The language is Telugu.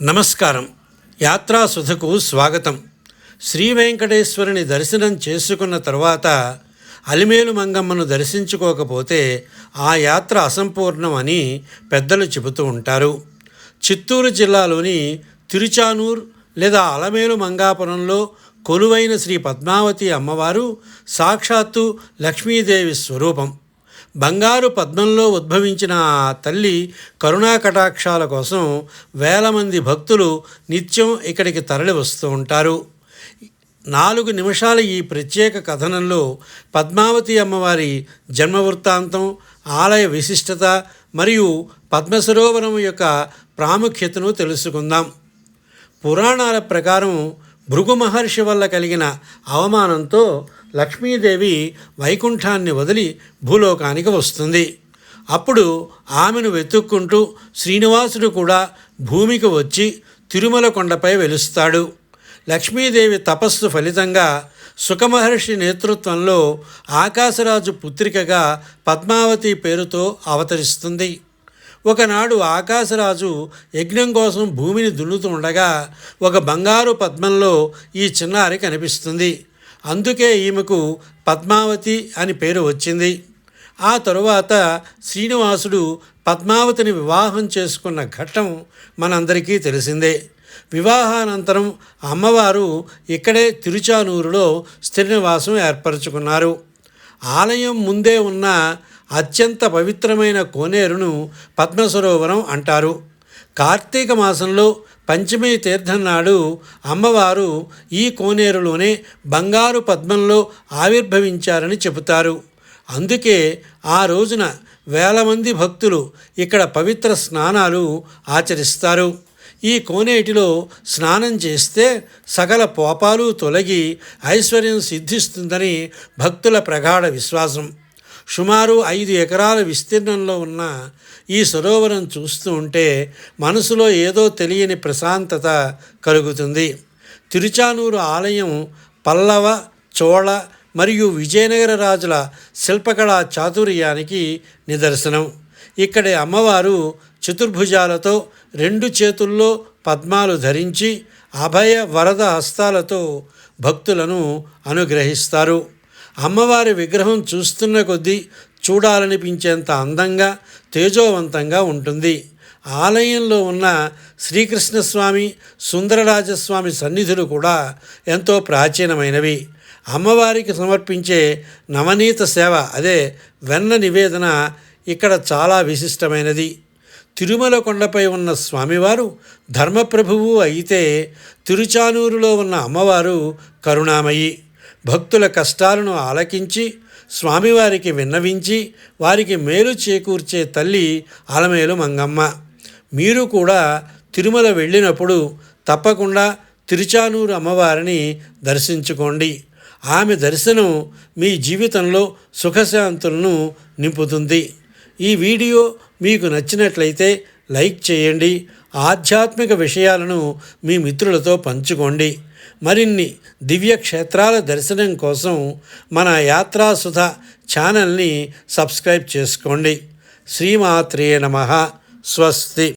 నమస్కారం. యాత్రా సుధకు స్వాగతం. శ్రీ వెంకటేశ్వరుని దర్శనం చేసుకున్న తర్వాత అలిమేలు మంగమ్మను దర్శించుకోకపోతే ఆ యాత్ర అసంపూర్ణం అని పెద్దలు చెబుతూ ఉంటారు. చిత్తూరు జిల్లాలోని తిరుచానూర్ లేదా అలమేలు మంగాపురంలో కొలువైన శ్రీ పద్మావతి అమ్మవారు సాక్షాత్తు లక్ష్మీదేవి స్వరూపం. బంగారు పద్మంలో ఉద్భవించిన ఆ తల్లి కరుణా కటాక్షాల కోసం వేల మంది భక్తులు నిత్యం ఇక్కడికి తరలి వస్తూ ఉంటారు. 4 నిమిషాల ఈ ప్రత్యేక కథనంలో పద్మావతి అమ్మవారి జన్మ వృత్తాంతం, ఆలయ విశిష్టత మరియు పద్మసరోవరం యొక్క ప్రాముఖ్యతను తెలుసుకుందాం. పురాణాల ప్రకారం భృగు మహర్షి వల్ల కలిగిన అవమానంతో లక్ష్మీదేవి వైకుంఠాన్ని వదిలి భూలోకానికి వస్తుంది. అప్పుడు ఆమెను వెతుక్కుంటూ శ్రీనివాసుడు కూడా భూమికి వచ్చి తిరుమల కొండపై వెలుస్తాడు. లక్ష్మీదేవి తపస్సు ఫలితంగా సుఖమహర్షి నేతృత్వంలో ఆకాశరాజు పుత్రికగా పద్మావతి పేరుతో అవతరిస్తుంది. ఒకనాడు ఆకాశరాజు యజ్ఞం కోసం భూమిని దున్నుతూ ఉండగా ఒక బంగారు పద్మంలో ఈ చిన్నారి కనిపిస్తుంది. అందుకే ఈమెకు పద్మావతి అని పేరు వచ్చింది. ఆ తరువాత శ్రీనివాసుడు పద్మావతిని వివాహం చేసుకున్న ఘట్టం మనందరికీ తెలిసిందే. వివాహానంతరం అమ్మవారు ఇక్కడే తిరుచానూరులో స్థిర నివాసం ఏర్పరచుకున్నారు. ఆలయం ముందే ఉన్న అత్యంత పవిత్రమైన కోనేరును పద్మసరోవరం అంటారు. కార్తీక మాసంలో పంచమి తీర్థం నాడు అమ్మవారు ఈ కోనేరులోనే బంగారు పద్మంలో ఆవిర్భవించారని చెబుతారు. అందుకే ఆ రోజున వేల మంది భక్తులు ఇక్కడ పవిత్ర స్నానాలు ఆచరిస్తారు. ఈ కోనేటిలో స్నానం చేస్తే సకల పాపాలు తొలగి ఐశ్వర్యం సిద్ధిస్తుందని భక్తుల ప్రగాఢ విశ్వాసం. సుమారు 5 ఎకరాల విస్తీర్ణంలో ఉన్న ఈ సరోవరం చూస్తూ ఉంటే మనసులో ఏదో తెలియని ప్రశాంతత కలుగుతుంది. తిరుచానూరు ఆలయం పల్లవ, చోళ మరియు విజయనగర రాజుల శిల్పకళా చాతుర్యానికి నిదర్శనం. ఇక్కడి అమ్మవారు చతుర్భుజాలతో 2 చేతుల్లో పద్మాలు ధరించి అభయ వరద హస్తాలతో భక్తులను అనుగ్రహిస్తారు. అమ్మవారి విగ్రహం చూస్తున్న కొద్దీ చూడాలనిపించేంత అందంగా, తేజోవంతంగా ఉంటుంది. ఆలయంలో ఉన్న శ్రీకృష్ణస్వామి, సుందరరాజస్వామి సన్నిధులు కూడా ఎంతో ప్రాచీనమైనవి. అమ్మవారికి సమర్పించే నవనీత సేవ, అదే వెన్న నివేదన ఇక్కడ చాలా విశిష్టమైనది. తిరుమల కొండపై ఉన్న స్వామివారు ధర్మప్రభువు అయితే తిరుచానూరులో ఉన్న అమ్మవారు కరుణామయి. భక్తుల కష్టాలను ఆలకించి స్వామివారికి విన్నవించి వారికి మేలు చేకూర్చే తల్లి అలమేలు మంగమ్మ. మీరు కూడా తిరుమల వెళ్ళినప్పుడు తప్పకుండా తిరుచానూరు అమ్మవారిని దర్శించుకోండి. ఆమె దర్శనం మీ జీవితంలో సుఖశాంతులను నింపుతుంది. ఈ వీడియో మీకు నచ్చినట్లయితే లైక్ చేయండి. ఆధ్యాత్మిక విషయాలను మీ మిత్రులతో పంచుకోండి. మరిన్ని దివ్య క్షేత్రాల దర్శనం కోసం మన యాత్రాసుధ ఛానల్ని సబ్స్క్రైబ్ చేసుకోండి. శ్రీమాత్రే నమః. స్వస్తి.